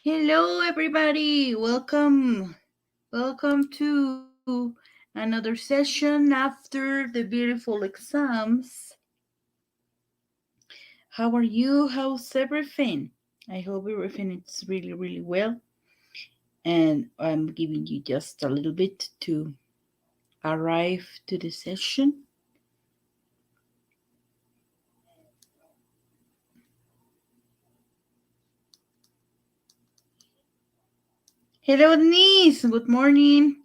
Hello, everybody. Welcome to another session after the beautiful exams. How are you? How's everything? I hope everything is really, really well. And I'm giving you just a little bit to arrive to the session. Hello, Denise. Good morning.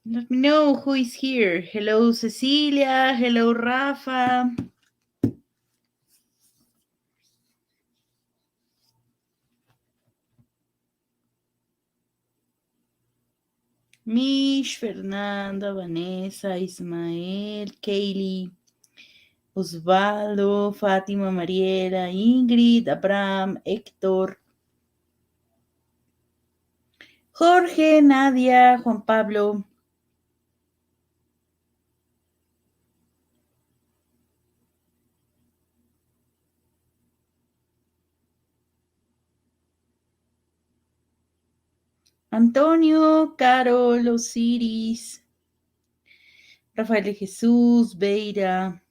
Let me know who is here. Hello, Cecilia. Hello, Rafa. Mish, Fernanda, Vanessa, Ismael, Kaylee, Osvaldo, Fátima, Mariela, Ingrid, Abraham, Héctor, Jorge, Nadia, Juan Pablo, Antonio, Carol, Osiris, Rafael de Jesús, Beira.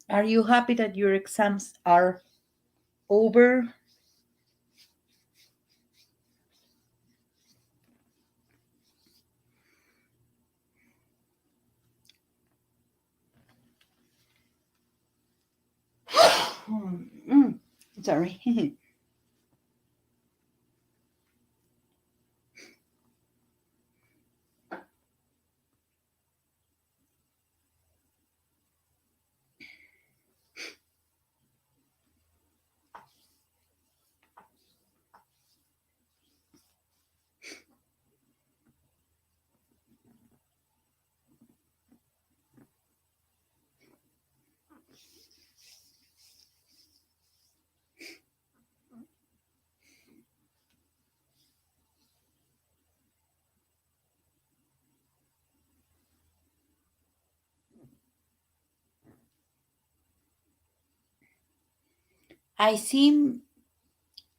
Are you happy that your exams are over? Sorry. I see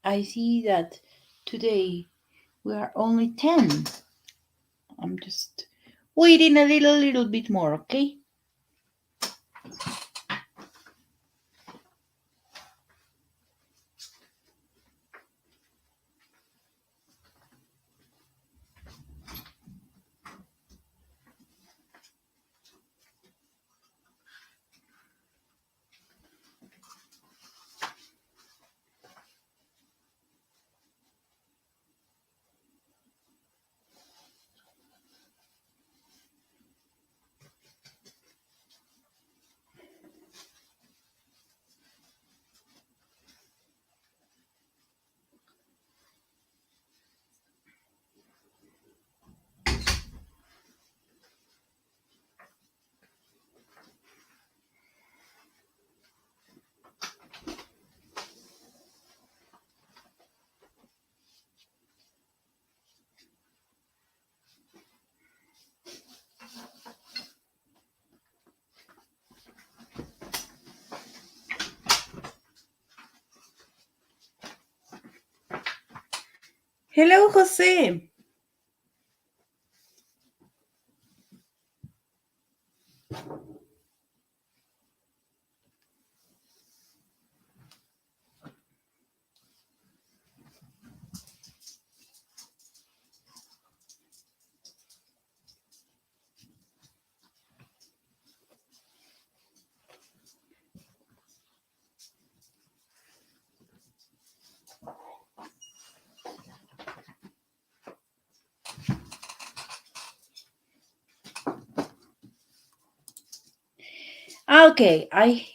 I see that today we are only 10. I'm just waiting a little bit more, okay? Hello, Jose. Okay, I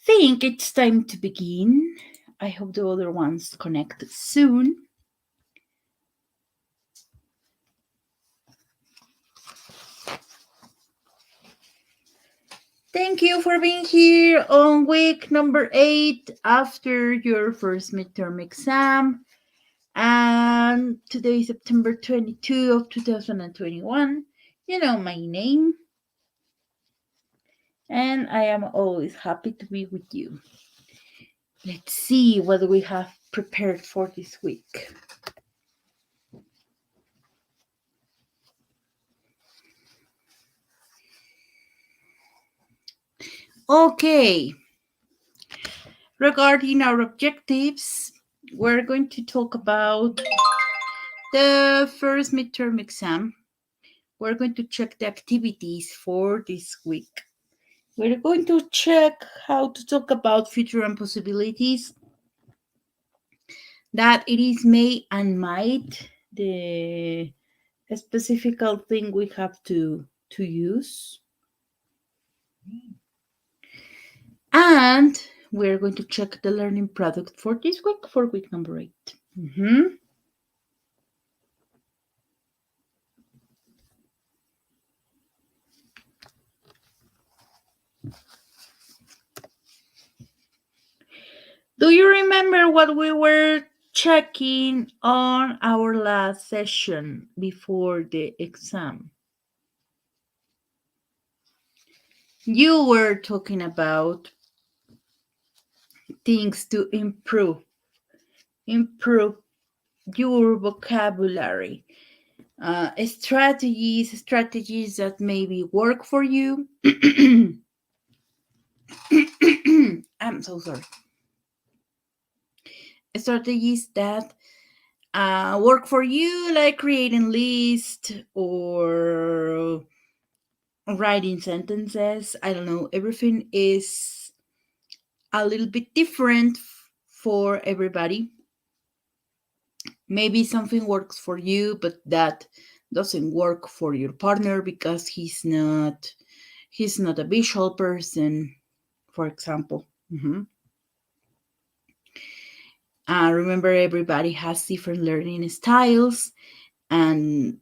think it's time to begin. I hope the other ones connect soon. Thank you for being here on week number 8 after your first midterm exam. And today is September 22 of 2021. You know my name. And I am always happy to be with you. Let's see what we have prepared for this week. Okay. Regarding our objectives, we're going to talk about the first midterm exam. We're going to check the activities for this week. We're going to check how to talk about future and possibilities. That it is may and might, the specific thing we have to use. And we're going to check the learning product for this week, for week number 8. Do you remember what we were checking on our last session before the exam? You were talking about things to improve your vocabulary, strategies that maybe work for you. I'm so sorry. Strategies that work for you, like creating lists or writing sentences. I don't know. Everything is a little bit different for everybody. Maybe something works for you, but that doesn't work for your partner because he's not a visual person, for example. Remember, everybody has different learning styles, and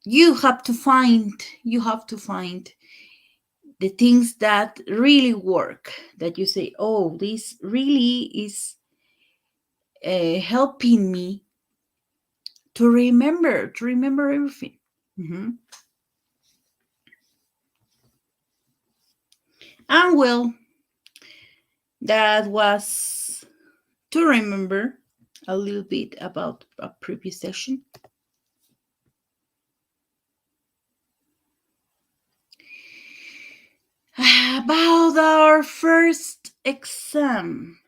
you have to find the things that really work, that you say, oh, this really is helping me to remember everything. And well, that was to remember a little bit about a previous session. About our first exam,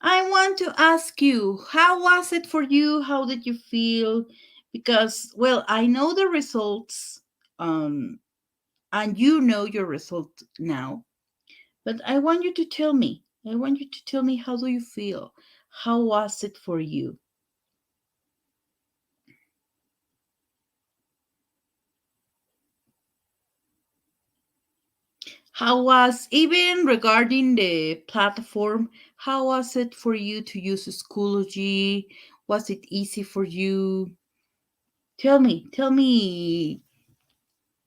I want to ask you, how was it for you? How did you feel? Because, well, I know the results, and you know your result now, but I want you to tell me. How do you feel? How was it for you? How was, even regarding the platform, how was it for you to use Schoology? Was it easy for you? Tell me,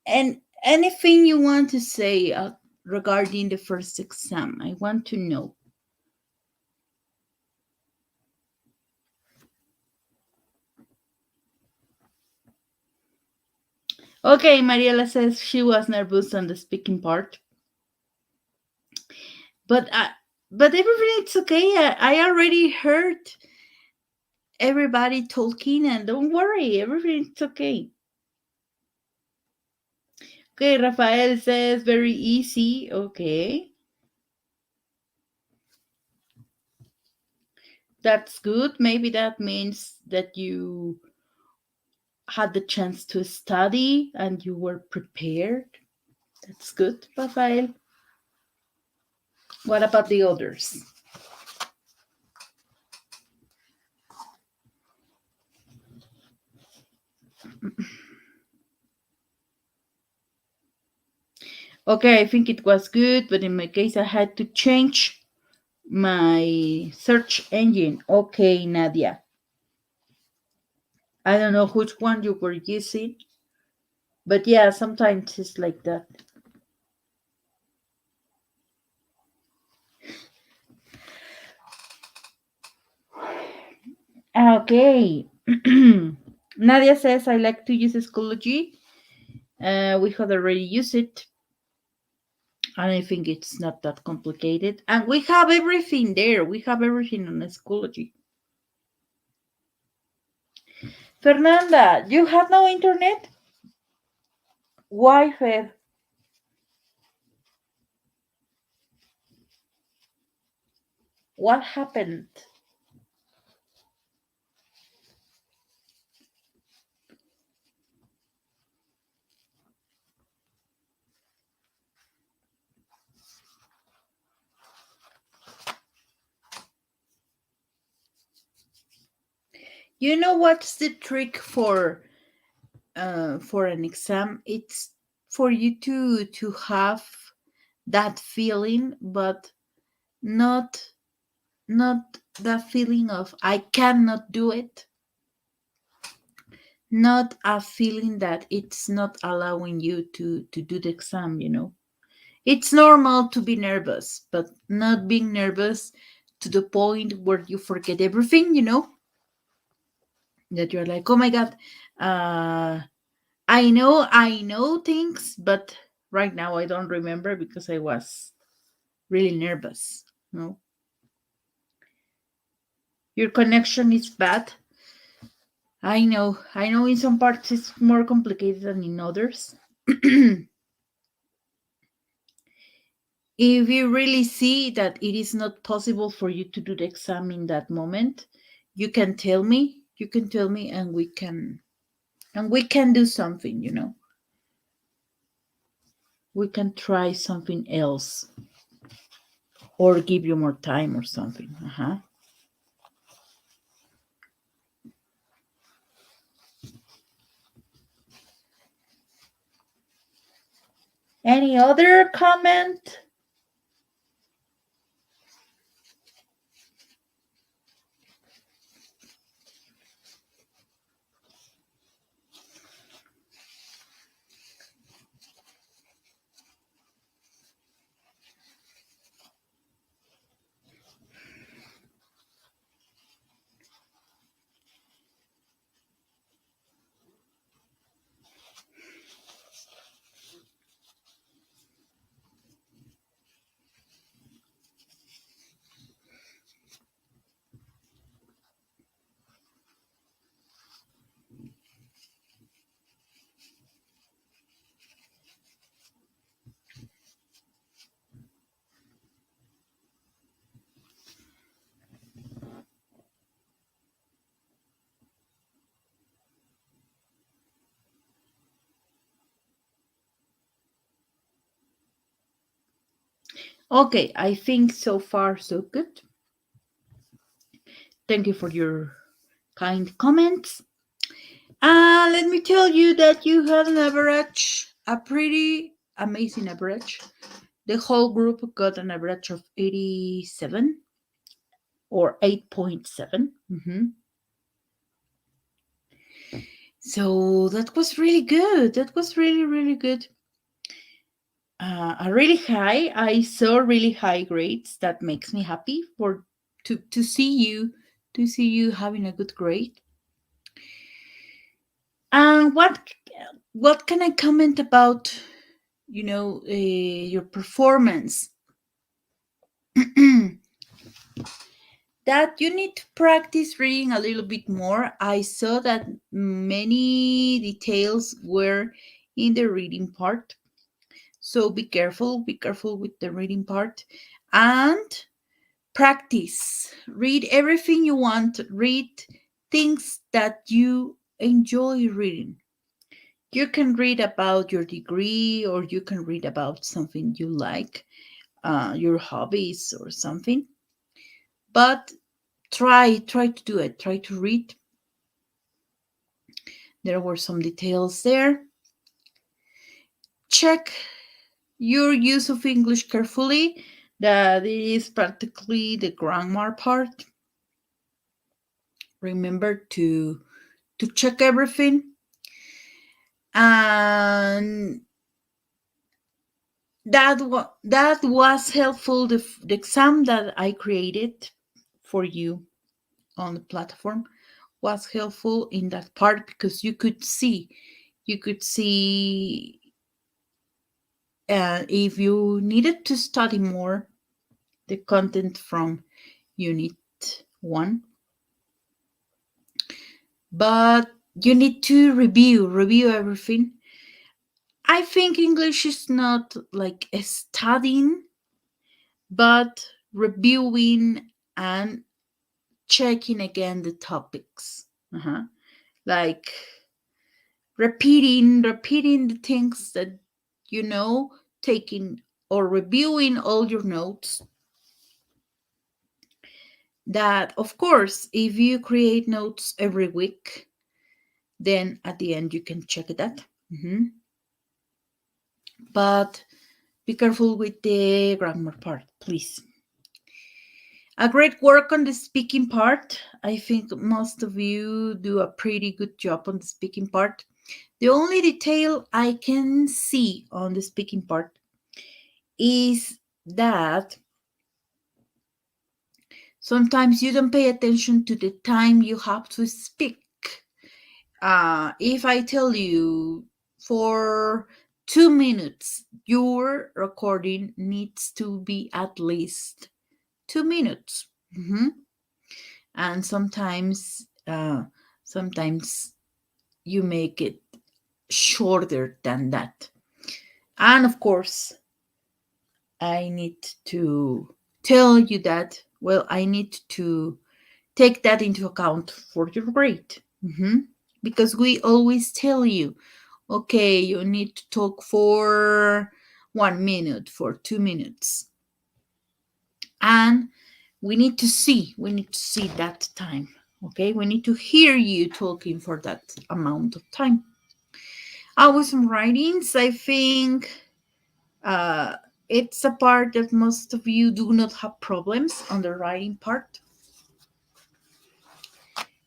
and anything you want to say regarding the first exam. I want to know. Okay, Mariela says she was nervous on the speaking part. But everything it's okay. I already heard everybody talking, and don't worry, everything's okay. Okay, Rafael says very easy. Okay. That's good. Maybe that means that you had the chance to study and you were prepared. That's good, Rafael. What about the others? Okay, I think it was good, but in my case, I had to change my search engine. Okay, Nadia. I don't know which one you were using, but yeah, sometimes it's like that. Okay. Nadia says, I like to use Schoology. We had already used it, and I think it's not that complicated. And we have everything there. We have everything on Schoology. Fernanda, you have no internet? Why, Fer? What happened? You know what's the trick for an exam? It's for you to have that feeling, but not not that feeling of I cannot do it, not a feeling that it's not allowing you to do the exam, you know. It's normal to be nervous, but not being nervous to the point where you forget everything, you know, that you're like, oh my god, uh I know things, but right now I don't remember because I was really nervous. No, your connection is bad. I know in some parts it's more complicated than in others. If you really see that it is not possible for you to do the exam in that moment, you can tell me and we can do something, you know. We can try something else or give you more time or something. Uh-huh. Any other comment? Okay, I think so far so good. Thank you for your kind comments. Let me tell you that you had an average, a pretty amazing average. The whole group got an average of 87 or 8.7. So that was really good. That was really, really good. A really high. I saw really high grades. That makes me happy for to see you having a good grade. And what can I comment about? Your performance. That you need to practice reading a little bit more. I saw that many details were in the reading part. So be careful with the reading part and practice. Read everything you want, read things that you enjoy reading. You can read about your degree or you can read about something you like, your hobbies or something. But try to do it. Try to read. There were some details there. Check your use of English carefully, that it is practically the grammar part. Remember to check everything. And that was helpful. The exam that I created for you on the platform was helpful in that part, because you could see if you needed to study more the content from unit 1, but you need to review everything. I think English is not like a studying, but reviewing and checking again the topics. Like repeating the things that you know, taking or reviewing all your notes. That, of course, if you create notes every week, then at the end you can check that. But be careful with the grammar part, please. A great work on the speaking part. I think most of you do a pretty good job on the speaking part. The only detail I can see on the speaking part is that sometimes you don't pay attention to the time you have to speak. If I tell you for 2 minutes, your recording needs to be at least 2 minutes. And sometimes you make it shorter than that. And of course, I need to tell you that, well, I need to take that into account for your grade. Because we always tell you, okay, you need to talk for 1 minute, for 2 minutes. And we need to see that time. Okay, we need to hear you talking for that amount of time. With some writings, I think uh, it's a part that most of you do not have problems on the writing part.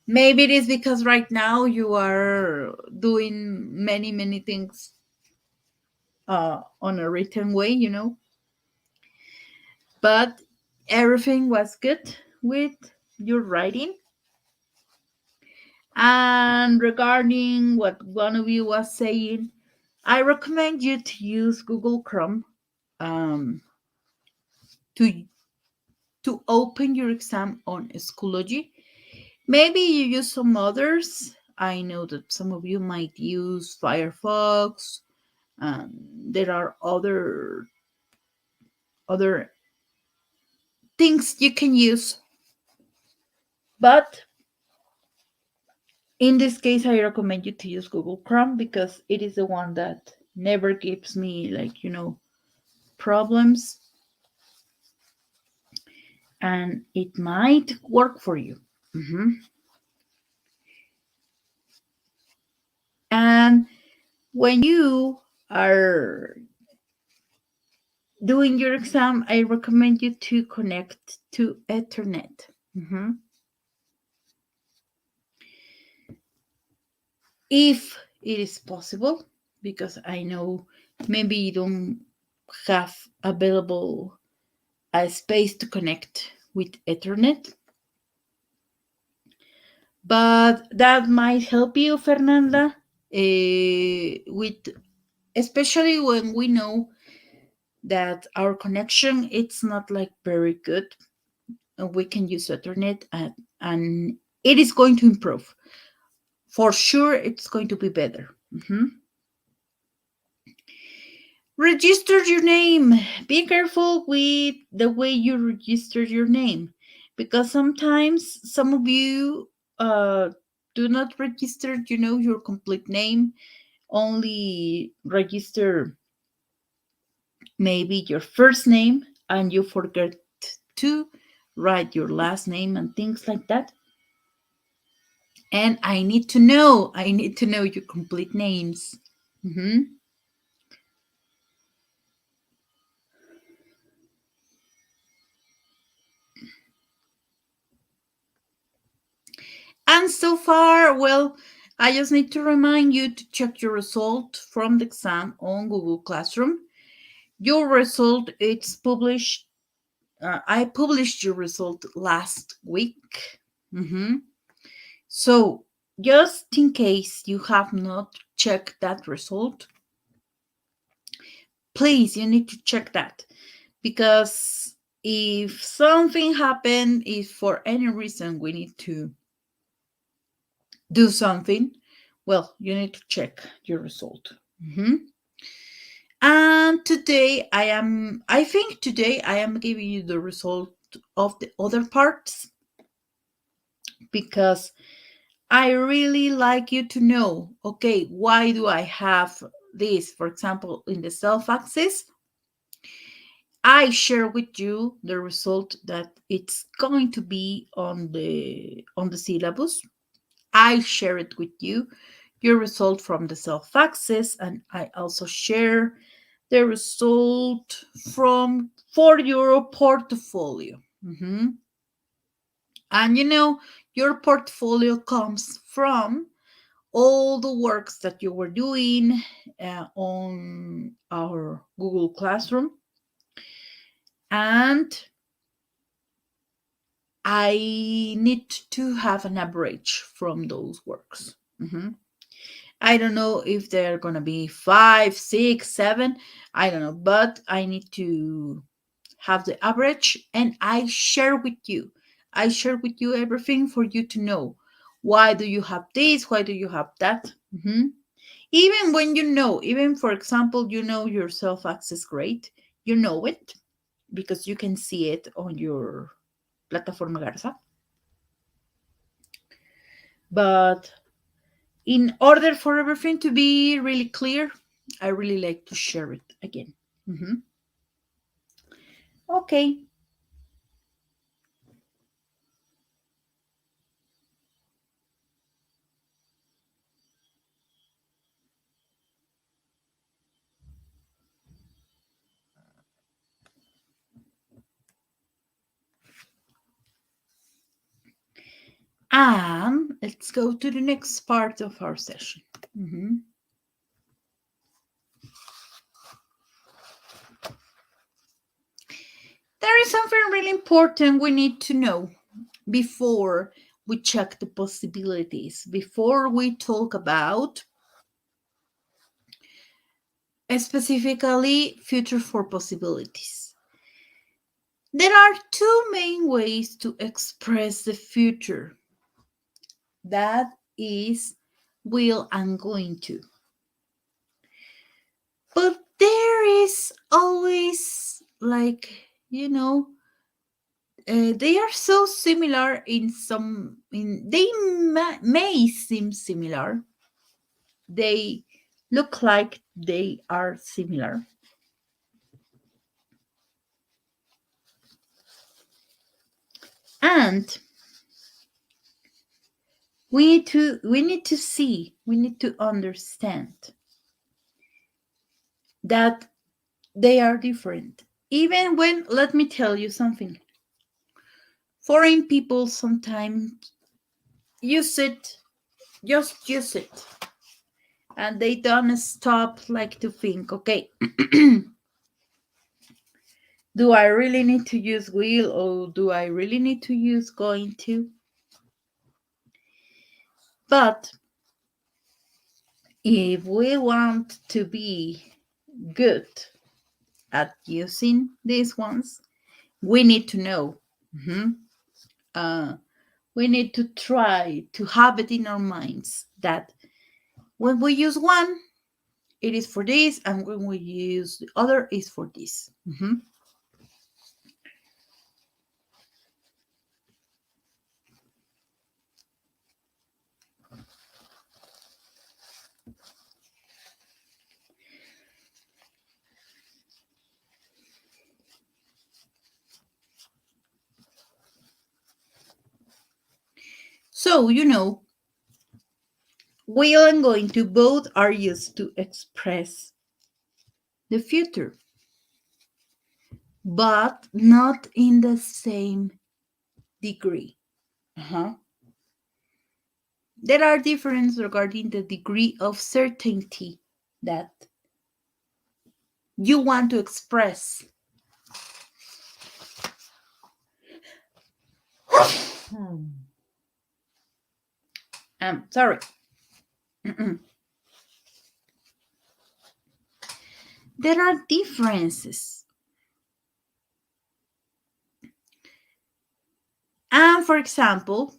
Maybe it is because right now you are doing many things on a written way, but everything was good with your writing. And regarding what one of you was saying, I recommend you to use Google Chrome um, to open your exam on Schoology. Maybe you use some others. I know that some of you might use Firefox. There are other things you can use, but in this case, I recommend you to use Google Chrome, because it is the one that never gives me, like, problems, and it might work for you. And when you are doing your exam, I recommend you to connect to Ethernet. If it is possible, because I know maybe you don't have available a space to connect with Ethernet, but that might help you, Fernanda, with especially when we know that our connection it's not like very good. We can use Ethernet, and it is going to improve. For sure, it's going to be better. Register your name. Be careful with the way you register your name, because sometimes some of you do not register, your complete name. Only register maybe your first name, and you forget to write your last name and things like that. And I need to know your complete names. And so far, well, I just need to remind you to check your result from the exam on Google Classroom. Your result, it's published. I published your result last week. So, just in case you have not checked that result, please, you need to check that, because if something happened, if for any reason we need to do something, well, you need to check your result. And I think today I am giving you the result of the other parts, because I really like you to know, okay, why do I have this? For example, in the self-axis, I share with you the result that it's going to be on the syllabus. I share it with you, your result from the self-axis, and I also share the result from for your portfolio. And your portfolio comes from all the works that you were doing on our Google Classroom. And I need to have an average from those works. I don't know if they're going to be 5, 6, 7. I don't know, but I need to have the average, and I share with you. I share with you everything for you to know. Why do you have this? Why do you have that? Even when even for example, your self-access grade, you know it because you can see it on your Plataforma Garza. But in order for everything to be really clear, I really like to share it again. Okay. And let's go to the next part of our session. There is something really important we need to know before we check the possibilities, before we talk about specifically future for possibilities. There are two main ways to express the future. That is will and going to. But there is always they are so similar they may seem similar. They look like they are similar. And we need to understand that they are different. Even when, let me tell you something, foreign people sometimes just use it, and they don't stop like to think, okay, do I really need to use will, or do I really need to use going to? But if we want to be good at using these ones, we need to know. We need to try to have it in our minds that when we use one, it is for this, and when we use the other, is for this. So, will and going to both are used to express the future, but not in the same degree. There are differences regarding the degree of certainty that you want to express. Sorry. There are differences. And for example,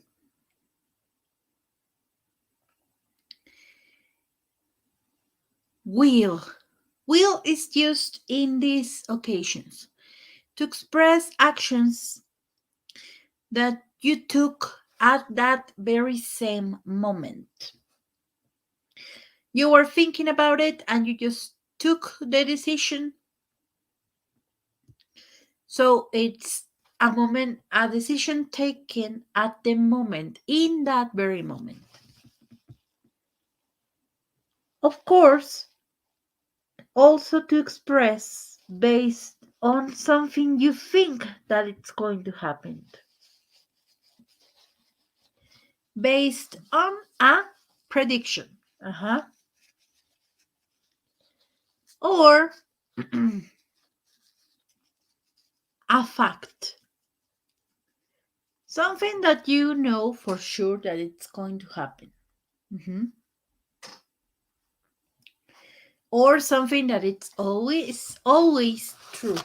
will. Will is used in these occasions to express actions that you took at that very same moment. You were thinking about it and you just took the decision. So it's a decision taken at the moment, in that very moment. Of course, also to express based on something you think that it's going to happen. Based on a prediction. Or a fact. Something that you know for sure that it's going to happen. Or something that it's always true.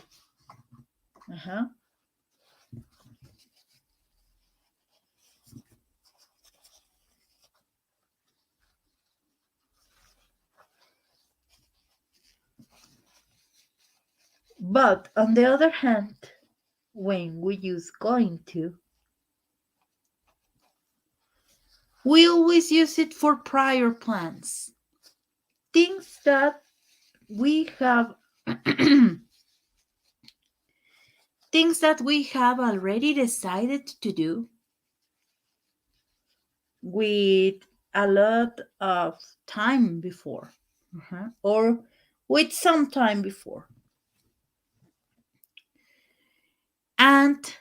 But on the other hand, when we use going to, we always use it for prior plans. Things that we have things that we have already decided to do with a lot of time before, or with some time before. And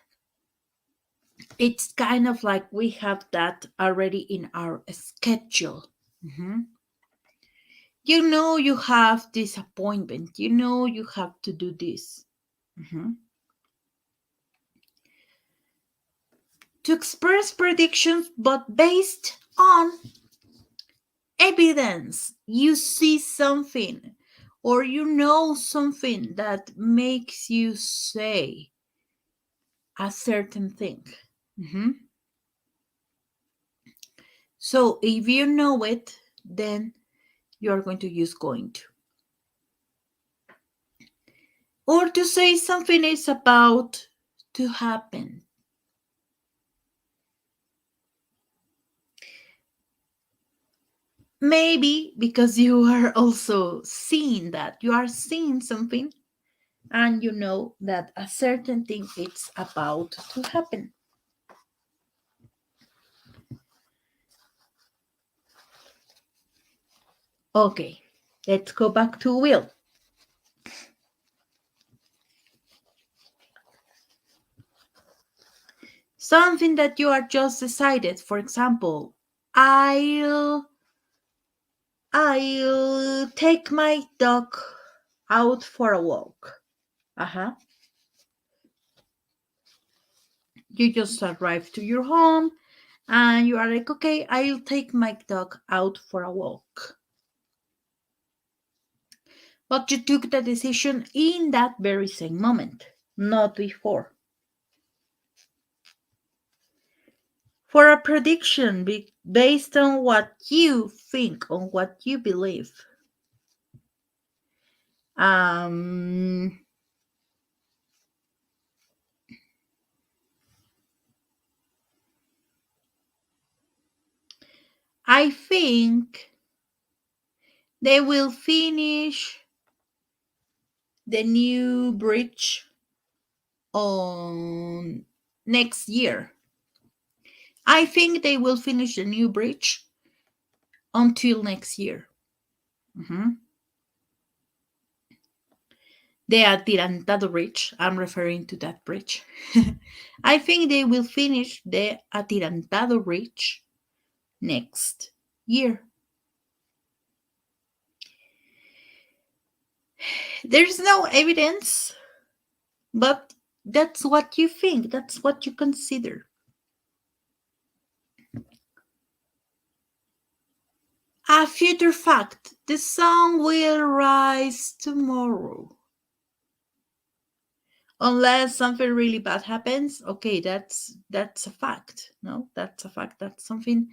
it's kind of like we have that already in our schedule. You know you have this appointment. You know you have to do this. To express predictions, but based on evidence. You see something or you know something that makes you say a certain thing. So if you know it, then you are going to use going to. Or to say something is about to happen. Maybe because you are also seeing that. You are seeing something and you know that a certain thing is about to happen. Okay, let's go back to will. Something that you are just decided. For example, I'll take my dog out for a walk. You just arrive to your home and you are like, okay, I'll take my dog out for a walk. But you took the decision in that very same moment, not before. For a prediction based on what you think, on what you believe. I think they will finish the new bridge on next year. I think they will finish the new bridge until next year. The Atirantado Bridge, I'm referring to that bridge. I think they will finish the Atirantado Bridge next year. There's no evidence, but that's what you think, that's what you consider. A future fact: the sun will rise tomorrow. Unless something really bad happens, okay, that's a fact. No, that's a fact. That's something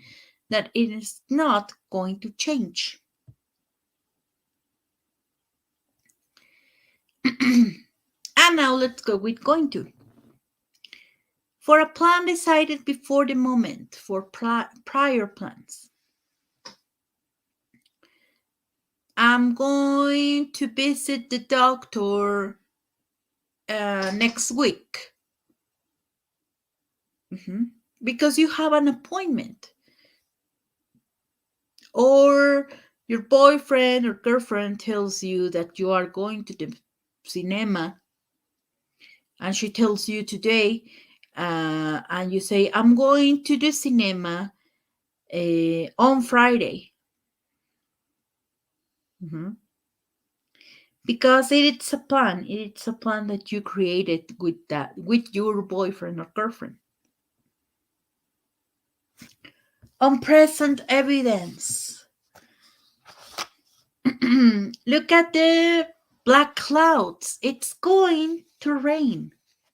that it is not going to change. And now let's go with going to. For a plan decided before the moment, for prior plans. I'm going to visit the doctor next week. Because you have an appointment. Or your boyfriend or girlfriend tells you that you are going to the cinema, and she tells you today, and you say, I'm going to the cinema on Friday. Because it's a plan. It's a plan that you created with your boyfriend or girlfriend. On present evidence. Look at the black clouds. It's going to rain.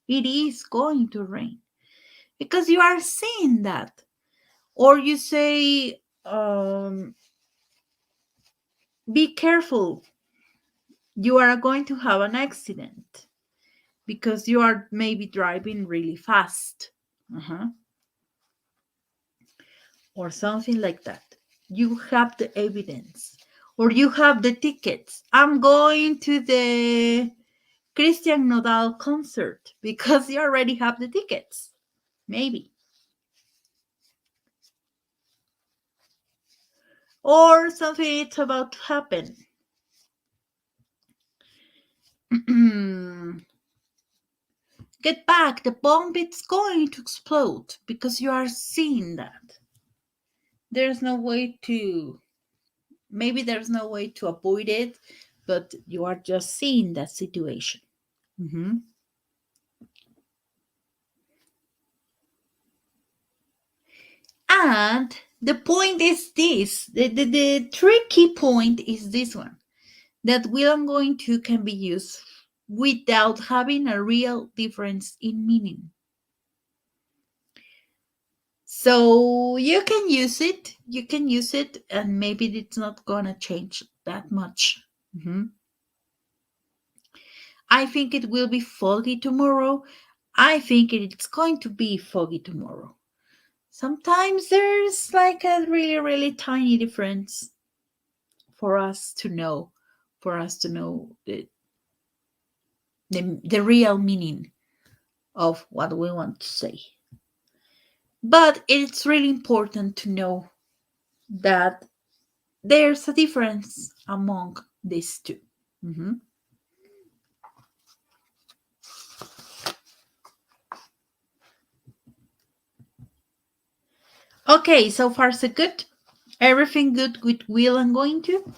It is going to rain. Because you are seeing that. Or you say, be careful. You are going to have an accident. Because you are maybe driving really fast. Or something like that. You have the evidence. Or you have the tickets. I'm going to the Christian Nodal concert, because you already have the tickets. Maybe. Or something it's about to happen. Get back, the bomb is going to explode, because you are seeing that. There's no way to, maybe there's no way to avoid it, but you are just seeing that situation. And the point is this, the tricky point is this one, that will and going to can be used without having a real difference in meaning. So you can use it, and maybe it's not gonna change that much. I think it will be foggy tomorrow. I think it's going to be foggy tomorrow. Sometimes there's like a really, really tiny difference for us to know, the real meaning of what we want to say. But it's really important to know that there's a difference among these two. Okay, so far so good. Everything good with will and going to?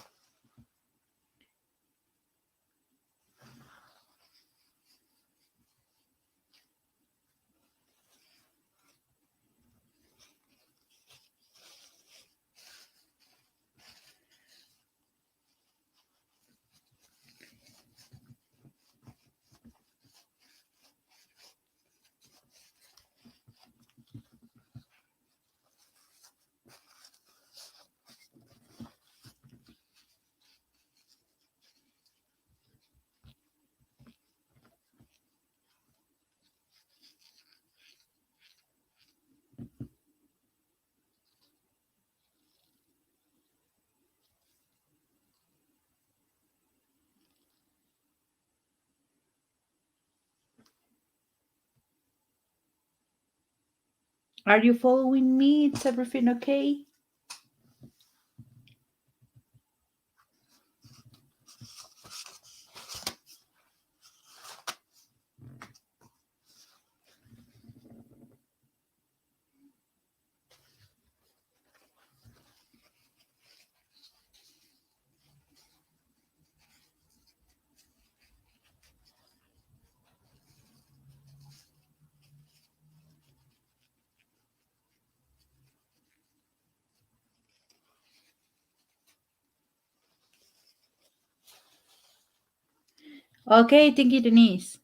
Are you following me? Is everything okay? Okay, thank you, Denise.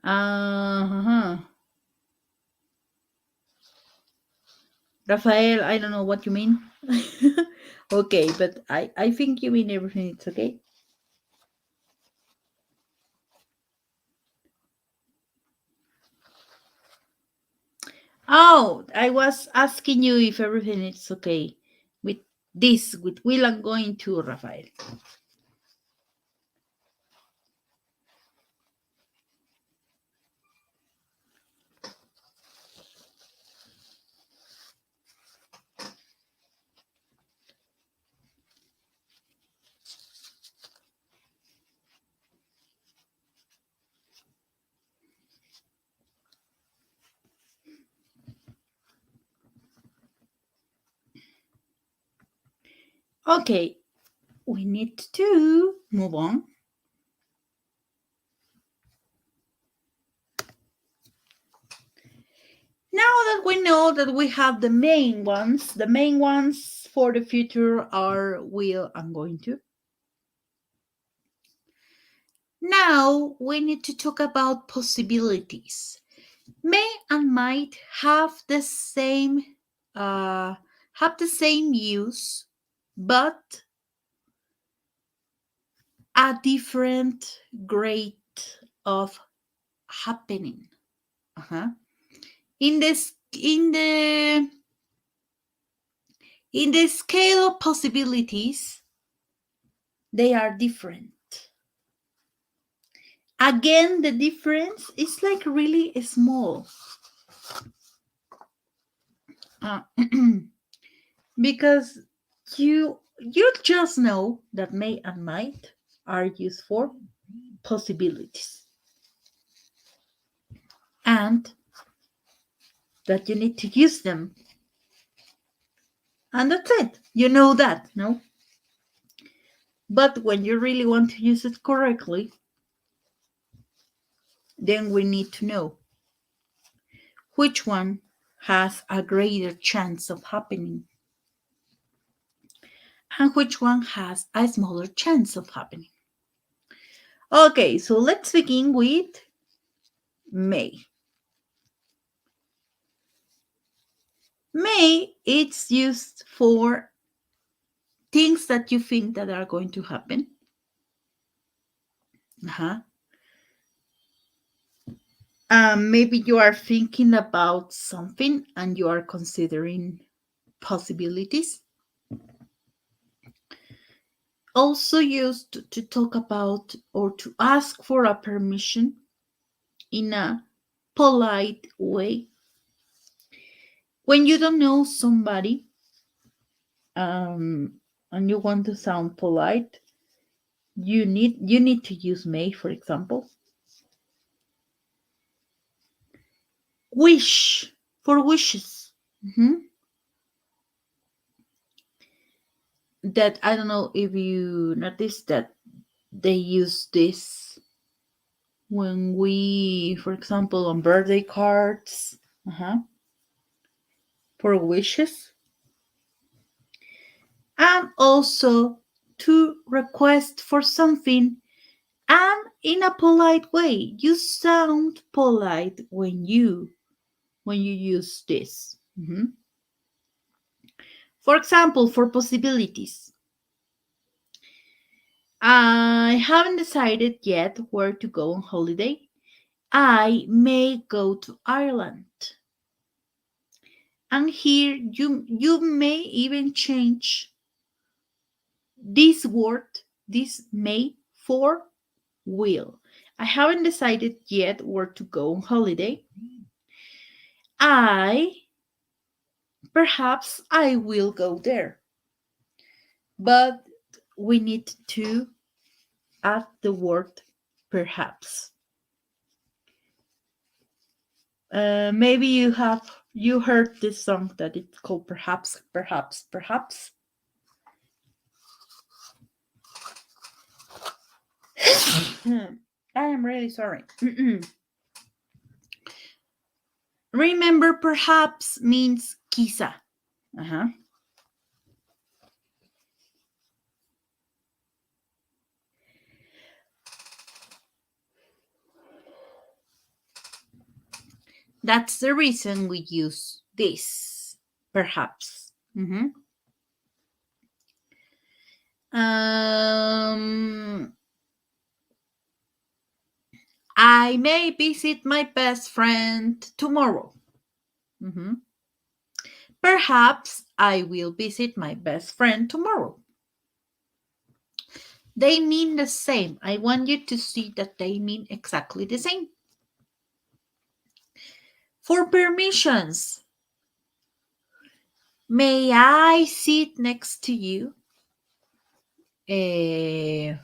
Uh-huh. Rafael, I don't know what you mean. Okay, but I think you mean everything. It's okay. Oh, I was asking you if everything is okay with this, with Will and going to Rafael. Okay, we need to move on. Now that we know that we have the main ones for the future are will and going to. Now we need to talk about possibilities. May and might uh, have the same use, but a different grade of happening. Uh-huh. In this in the scale of possibilities, they are different. Again, the difference is like really small. Uh, because you just know that may and might are used for possibilities, and that you need to use them, and that's it. You know that, no? But when you really want to use it correctly, then we need to know which one has a greater chance of happening and which one has a smaller chance of happening. Okay, so let's begin with may. May, it's used for things that you think that are going to happen. Uh-huh. Maybe you are thinking about something and you are considering possibilities. Also used to talk about or to ask for a permission in a polite way. When you don't know somebody and you want to sound polite, you need to use may, for example. Wish, for wishes. Mhm. That I don't know if you noticed that they use this when we, for example, on birthday cards, for wishes, and also to request for something, and in a polite way. You sound polite when you use this. Mhm. For example, for possibilities, I haven't decided yet where to go on holiday. I may go to Ireland. And here you may even change this word, this may, for will. I haven't decided yet where to go on holiday. I Perhaps I will go there. But we need to add the word perhaps. Maybe you heard this song that it's called Perhaps, Perhaps, Perhaps. I am really sorry. Remember, perhaps means quizá. Uh-huh. That's the reason we use this, perhaps. Um, I may visit my best friend tomorrow. Mhm. Perhaps I will visit my best friend tomorrow. They mean the same. I want you to see that they mean exactly the same. For permissions, may I sit next to you? Eh,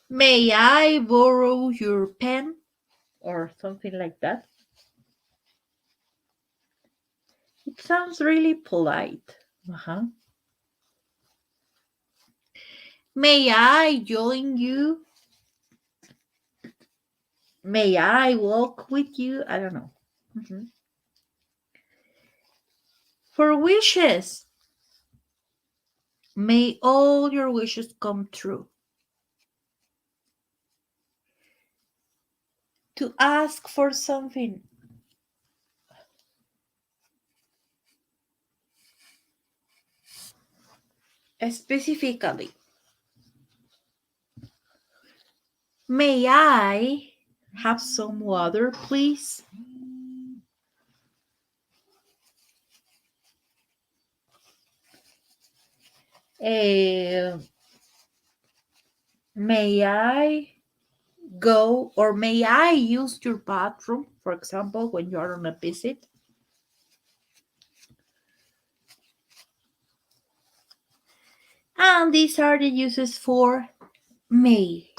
may I borrow your pen? Or something like that. It sounds really polite. Uh-huh. May I join you? May I walk with you? I don't know. Mhm. For wishes, may all your wishes come true. To ask for something specifically. May I have some water, please? Eh, may I go or may I use your bathroom, for example, when you are on a visit? And these are the uses for may.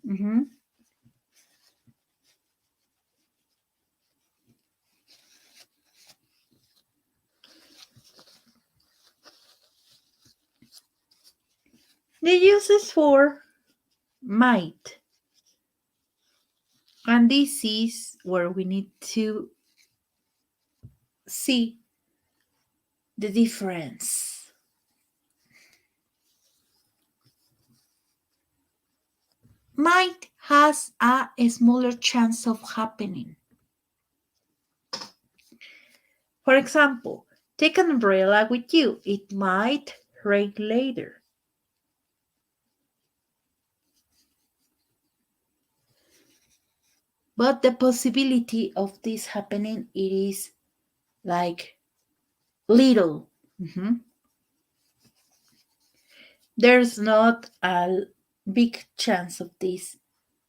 Mhm. The uses for might. And this is where we need to see the difference. Might has a smaller chance of happening. For example, take an umbrella with you. It might rain later. But the possibility of this happening it is like little. Mhm. There's not a big chance of this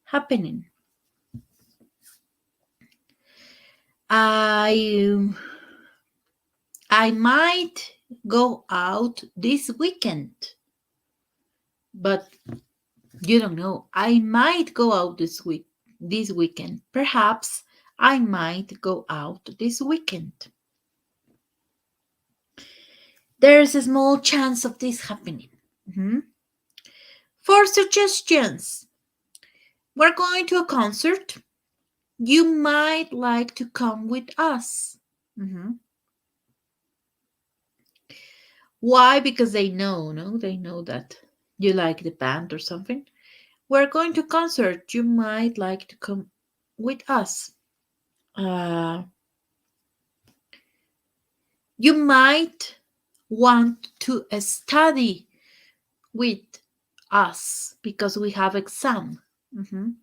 happening. I I might go out this weekend, but you don't know. I might go out this weekend. Perhaps I might go out this weekend. There's a small chance of this happening. Mhm. For suggestions, we're going to a concert. You might like to come with us. Mhm. Why? Because they know, no? They know that you like the band or something. We're going to concert. You might like to come with us. Uh, you might want to study with us because we have exam. Mhm.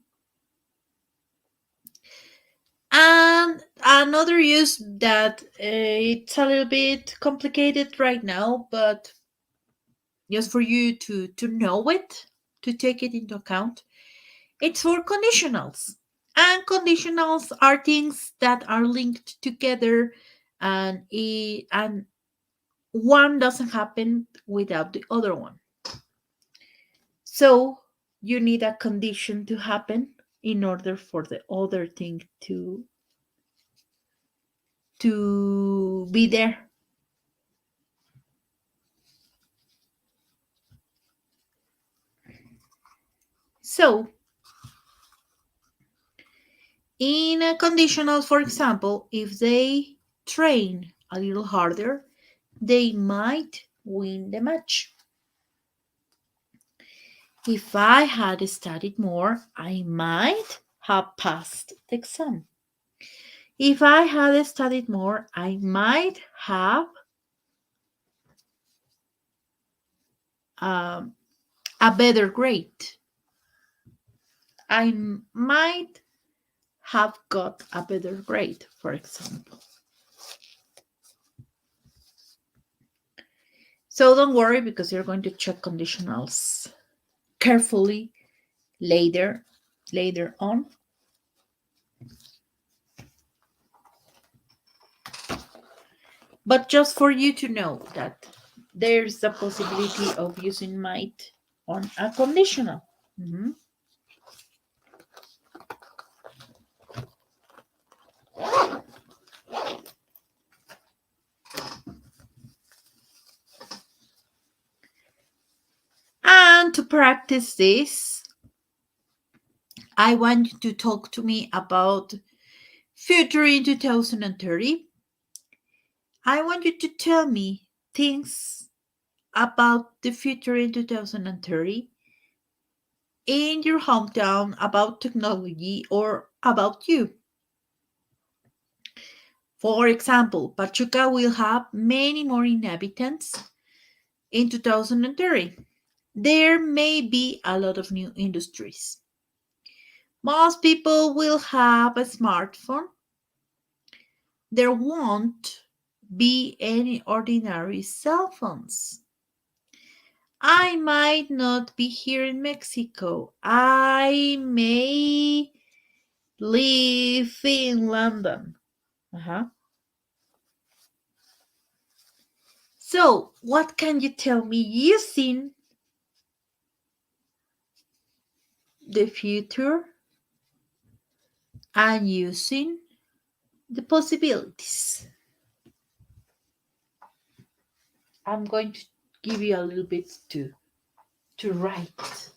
And another use that it's a little bit complicated right now, but just for you to know it, to take it into account, it's for conditionals. And conditionals are things that are linked together, and one doesn't happen without the other one. So you need a condition to happen in order for the other thing to be there. So In a conditional, for example, if they train a little harder, they might win the match. If I had studied more, I might have passed the exam. If I had studied more, I might have um, a better grade. I might have got a better grade, for example. So don't worry because you're going to check conditionals carefully later on. But just for you to know that there's the possibility of using might on a conditional. Mhm. And to practice this, I want you to talk to me about future in 2030. I want you to tell me things about the future in 2030 in your hometown, about technology, or about you. For example, Pachuca will have many more inhabitants in 2030. There may be a lot of new industries. Most people will have a smartphone. There won't be any ordinary cell phones. I might not be here in Mexico. I may live in London. Uh-huh. So, what can you tell me using the future and using the possibilities? I'm going to give you a little bit to write.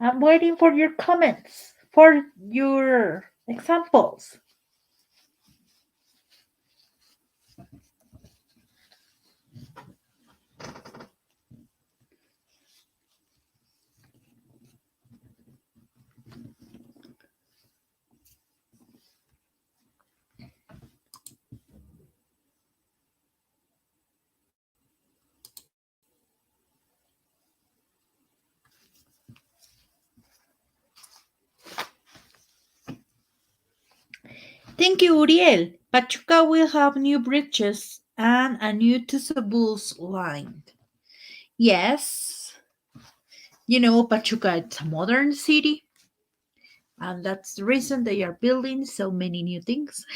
I'm waiting for your comments, for your examples. Thank you, Uriel. Pachuca will have new bridges and a new Tusabul's line. Yes, Pachuca it's a modern city, and that's the reason they are building so many new things.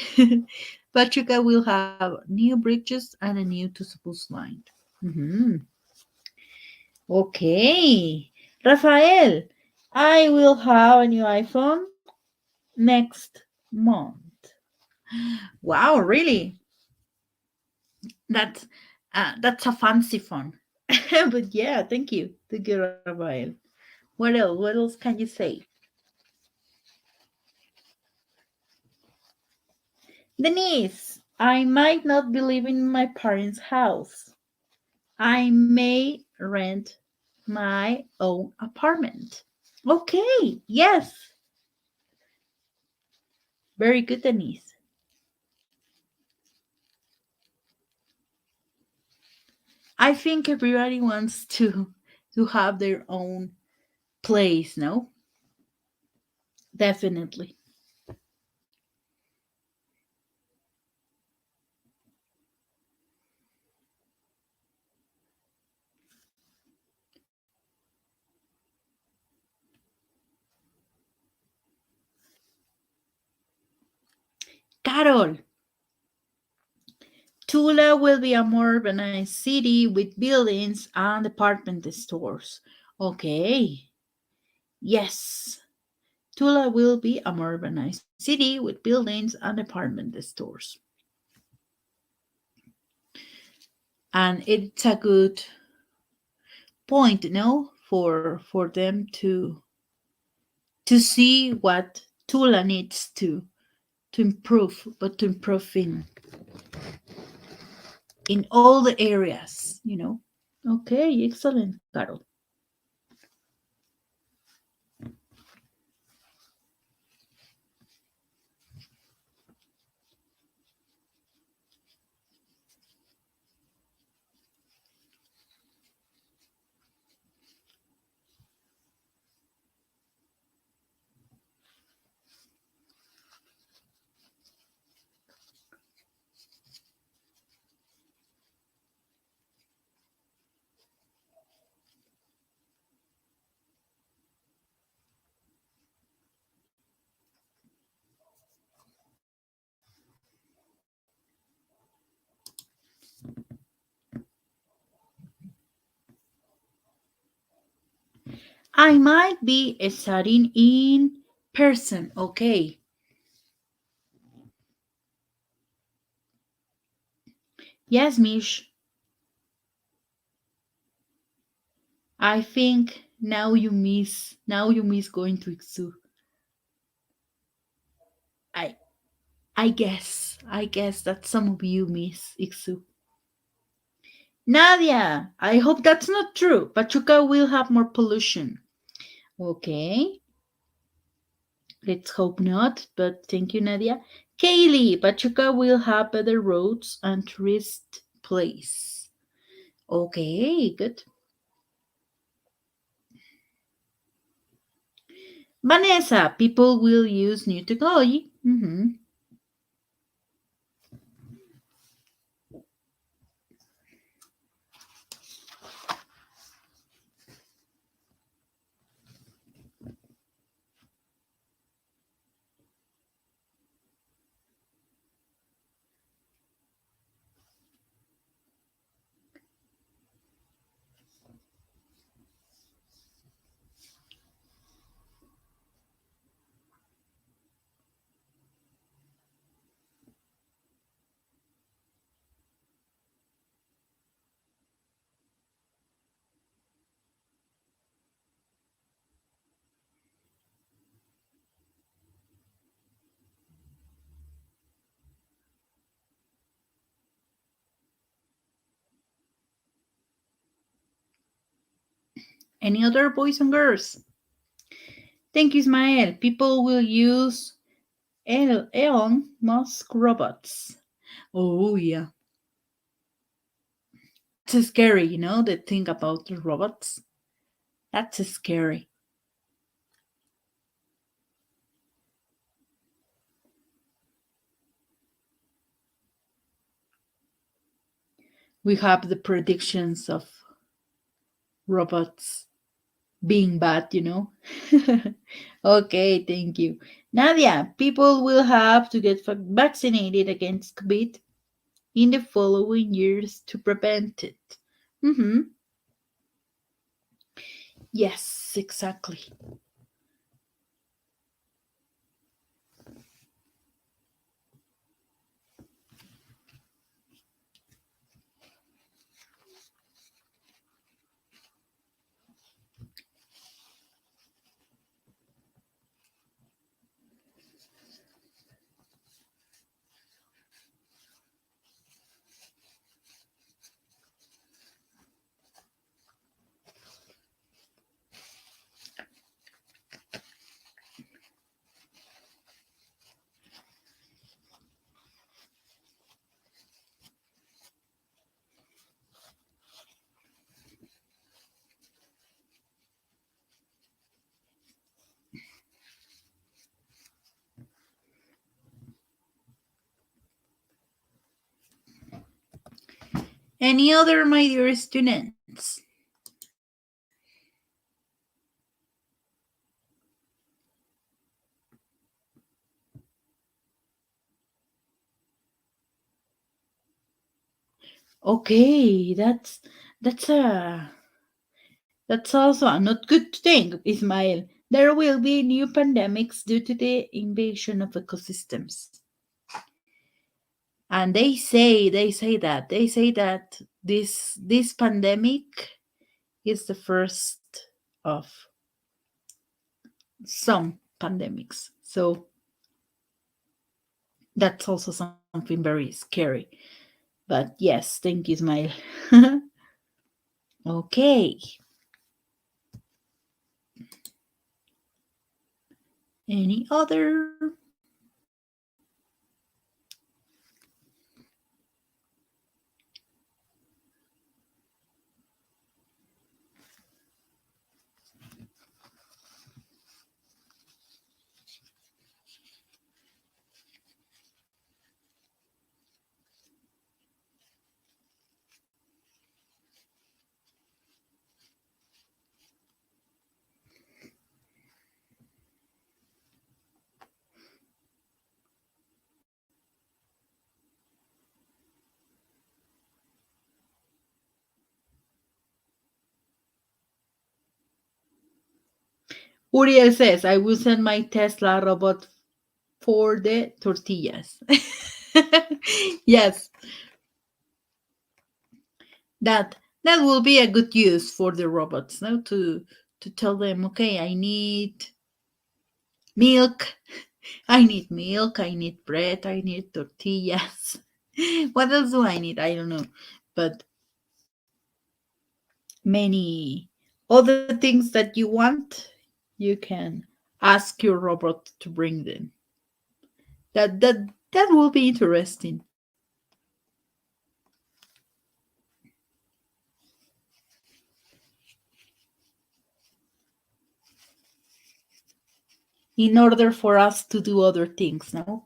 Pachuca will have new bridges and a new Tusabul's line. Mhm. Okay. Rafael, I will have a new iPhone next month. Wow, really? That's that's a fancy phone. But yeah, thank you. Thank you, Rafael. What else? What else can you say? Denise, I might not be living in my parents' house. I may rent my own apartment. Okay, yes. Very good, Denise. I think everybody wants to have their own place, no? Definitely. Carol, Tula will be a more urbanized city with buildings and department stores. Okay. Yes. Tula will be a more urbanized city with buildings and department stores. And it's a good point, no, for them to see what Tula needs to improve, but to improve in all the areas, you know. Okay, excellent, Carol. I might be studying in person. Okay. Yes, Mish. I think now you miss going to ICSHu. I I guess that some of you miss ICSHU. Nadia, I hope that's not true. Pachuca will have more pollution. Okay, let's hope not, but thank you, Nadia. Kaylee, Pachuca will have better roads and tourist place. Okay, good. Vanessa, people will use new technology. Any other boys and girls? Thank you, Ismael. People will use Elon Musk robots. Oh, yeah. That's scary, the thing about the robots. That's scary. We have the predictions of robots being bad. Okay, thank you. Nadia, people will have to get vaccinated against COVID in the following years to prevent it. Mm-hmm. Yes, exactly. Any other, my dear students? Okay, that's also a not good thing, Ismail. There will be new pandemics due to the invasion of ecosystems. And they say that this pandemic is the first of some pandemics. So that's also something very scary. But yes, thank you, Ismail. Okay. Any other? Uriel says, I will send my Tesla robot for the tortillas. Yes, that that will be a good use for the robots now to tell them, okay, milk, I need bread, I need tortillas. What else do I need? I don't know. But many other things that you want, you can ask your robot to bring them. That will be interesting. In order for us to do other things, no?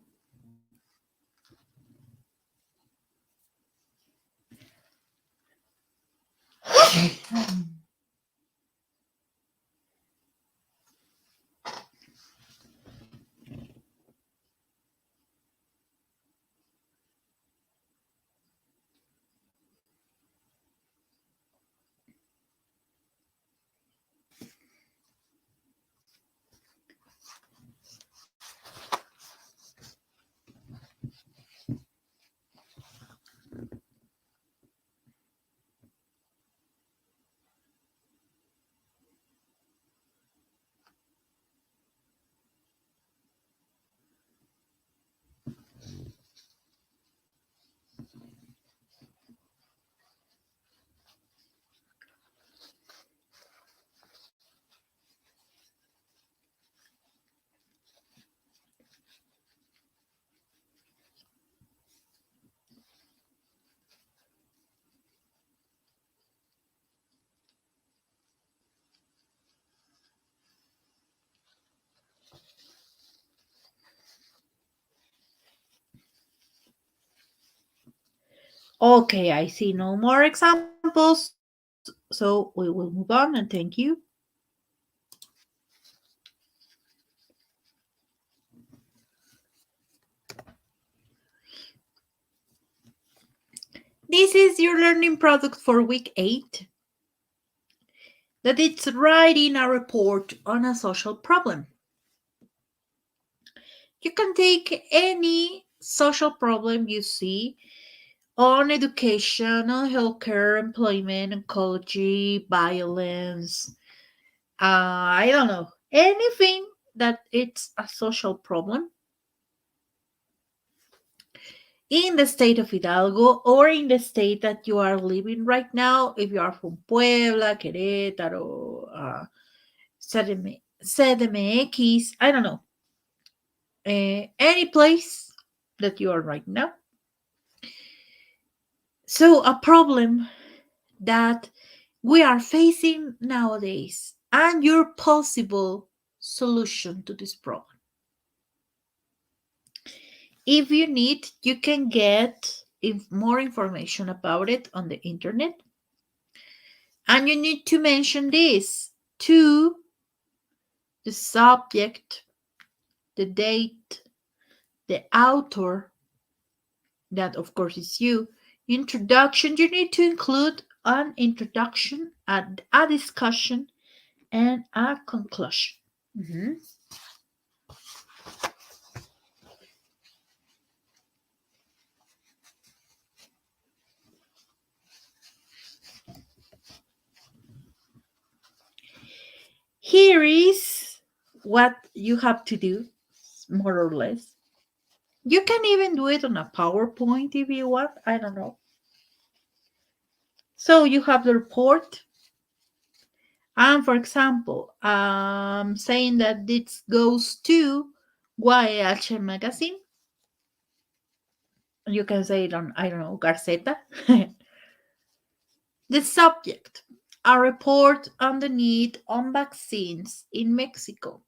Okay, I see no more examples, so we will move on and thank you. This is your learning product for week 8. that it's writing a report on a social problem. You can take any social problem you see on education, on healthcare, employment, ecology, violence, I don't know, anything that it's a social problem in the state of Hidalgo or in the state that you are living right now, if you are from Puebla, Querétaro, CDMX, I don't know, any place that you are right now. So, a problem that we are facing nowadays and your possible solution to this problem. If you need, you can get more information about it on the internet. And you need to mention this to the subject, the date, the author, that of course is you. Introduction, you need to include an introduction, a discussion, and a conclusion. Mhm. Here is what you have to do, more or less. You can even do it on a PowerPoint if you want. I don't know. So you have the report. And for example, saying that this goes to UAEH magazine. You can say it on, I don't know, Garceta. The subject, a report on the need on vaccines in Mexico.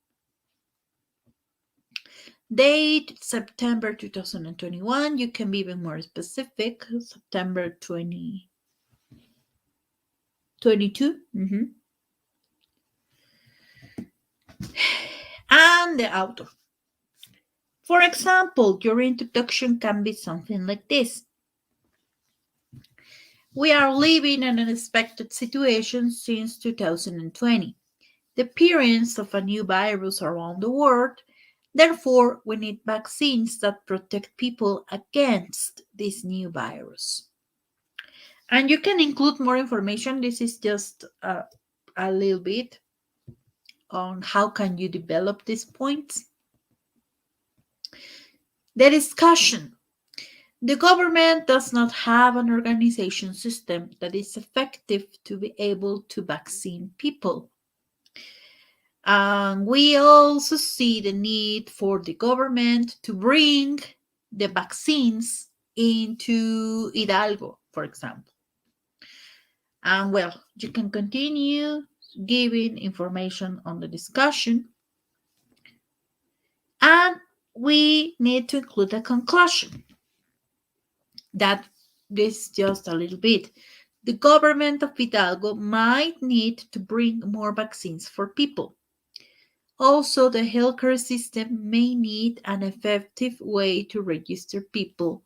Date, September 2021. You can be even more specific, September 2022. And the author. For example, your introduction can be something like this. We are living in an unexpected situation since 2020. The appearance of a new virus around the world. Therefore, we need vaccines that protect people against this new virus. And you can include more information. This is just a little bit on how can you develop these points. The discussion. The government does not have an organization system that is effective to be able to vaccine people. And we also see the need for the government to bring the vaccines into Hidalgo, for example. And well, you can continue giving information on the discussion. And we need to include a conclusion. That this is just a little bit. The government of Hidalgo might need to bring more vaccines for people. Also, the healthcare system may need an effective way to register people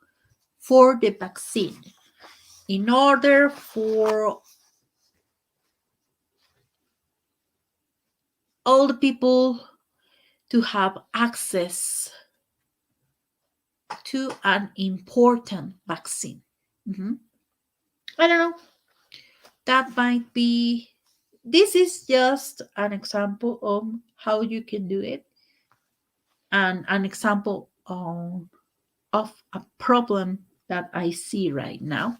for the vaccine in order for all the people to have access to an important vaccine. I don't know. That might be, this is just an example of how you can do it, and an example of a problem that I see right now.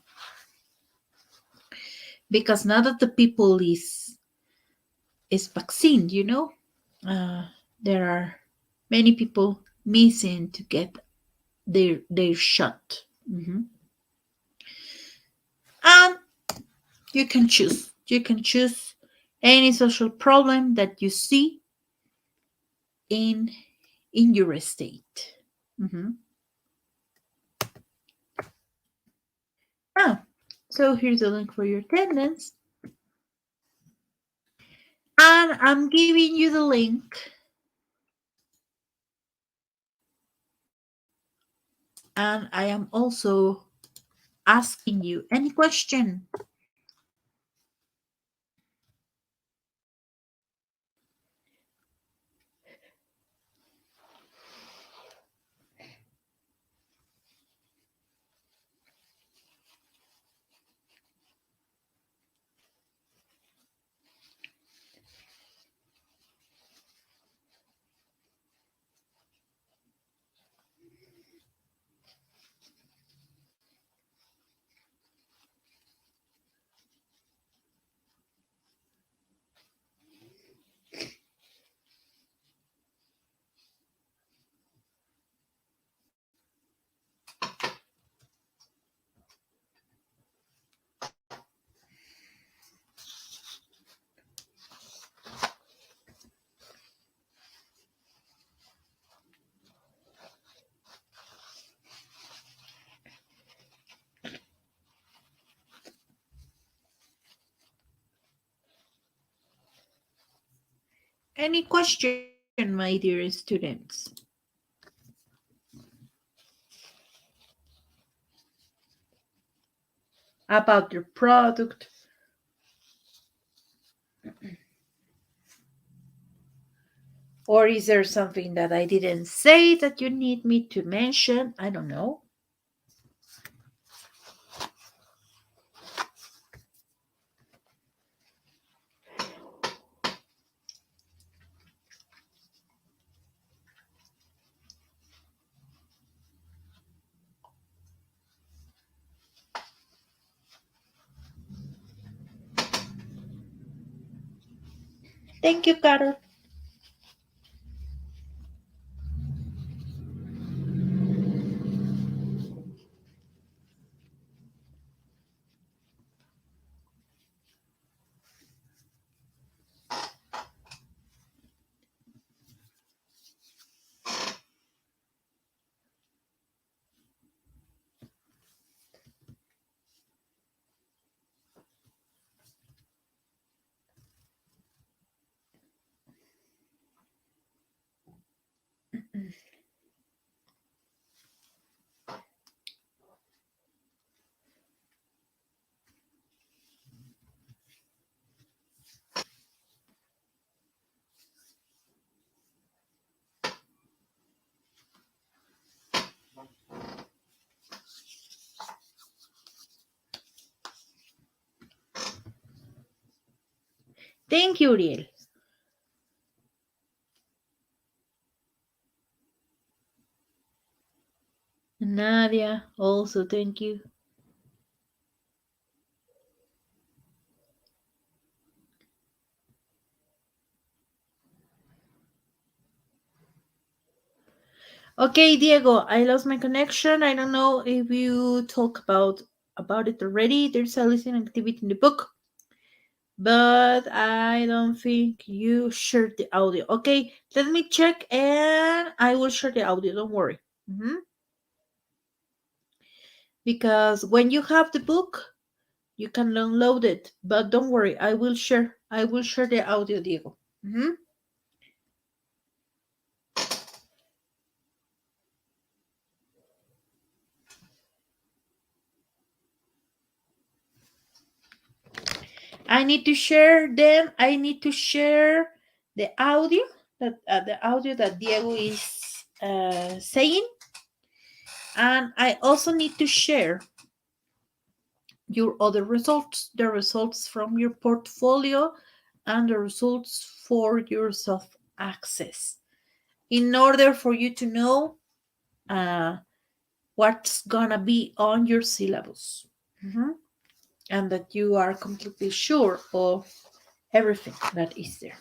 Because now that the people is vaccinated, there are many people missing to get their shot. And you can choose any social problem that you see in your state. So here's a link for your attendance, and I'm giving you the link, and I am also asking you any question. Any question, my dear students? About your product? Or is there something that I didn't say that you need me to mention? I don't know. Thank you, Carol. Thank you, Uriel. Nadia, also thank you. Okay, Diego, I lost my connection. I don't know if you talk about it already. There's a listening activity in the book, but I don't think you shared the audio. Okay, let me check and I will share the audio. Don't worry. Because when you have the book, you can download it. But don't worry, I will share. I will share the audio, Diego. I need to share them. I need to share the audio that Diego is saying, and I also need to share your other results, the results from your portfolio, and the results for your self access, in order for you to know uh, what's gonna be on your syllabus. And that you are completely sure of everything that is there.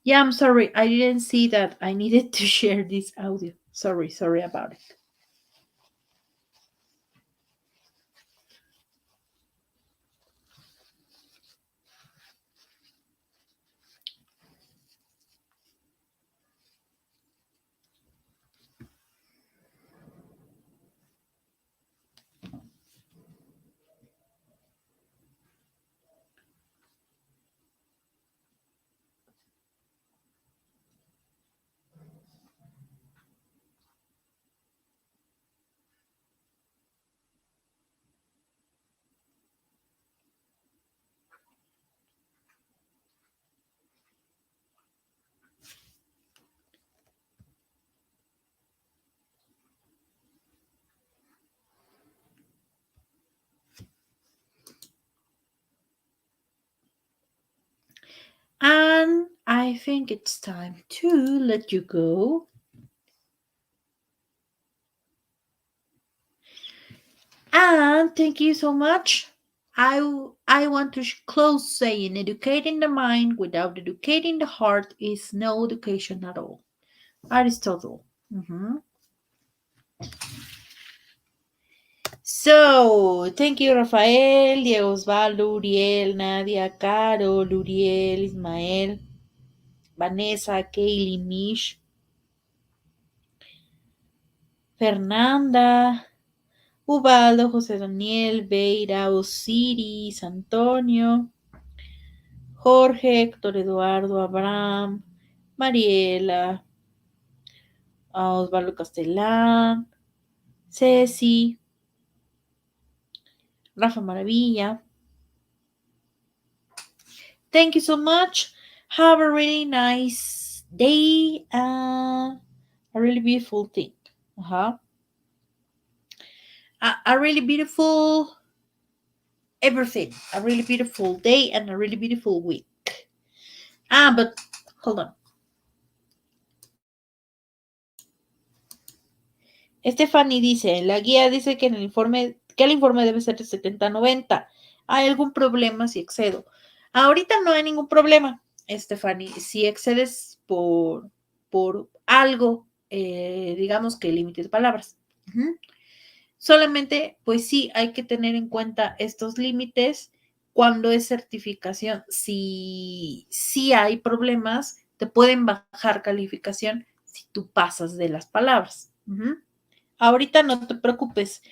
Yeah, I'm sorry. I didn't see that I needed to share this audio. Sorry about it. And I think it's time to let you go. And thank you so much. I want to close saying educating the mind without educating the heart is no education at all. Aristotle. So, thank you, Rafael, Diego Osvaldo, Uriel, Nadia, Carol, Uriel, Ismael, Vanessa, Kaylee, Mish, Fernanda, Ubaldo, José Daniel, Beira, Osiris, Antonio, Jorge, Héctor Eduardo, Abraham, Mariela, Osvaldo Castellán, Ceci, Rafa Maravilla. Thank you so much. Have a really nice day and a really beautiful thing. A really beautiful everything. A really beautiful day and a really beautiful week. But hold on. Stephanie dice, la guía dice que el informe debe ser de 70-90. ¿Hay algún problema si excedo? Ahorita no hay ningún problema, Stephanie. Si excedes por algo, digamos que límites de palabras. Solamente, pues sí, hay que tener en cuenta estos límites cuando es certificación. Si hay problemas, te pueden bajar calificación si tú pasas de las palabras. Ahorita no te preocupes.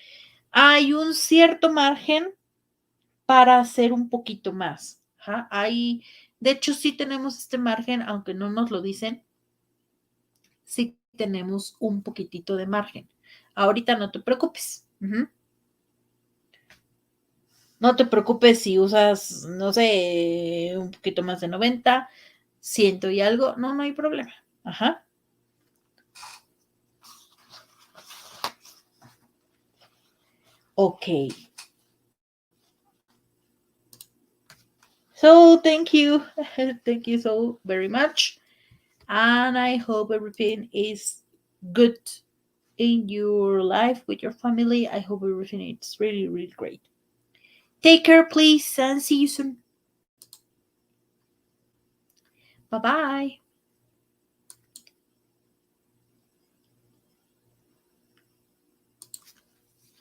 Hay un cierto margen para hacer un poquito más. De hecho, sí tenemos este margen, aunque no nos lo dicen, sí tenemos un poquitito de margen. Ahorita no te preocupes. No te preocupes si usas, no sé, un poquito más de 90, 100 y algo. No hay problema. Okay. So thank you. Thank you so very much. And I hope everything is good in your life with your family. I hope everything is really, really great. Take care, please, and see you soon. Bye bye.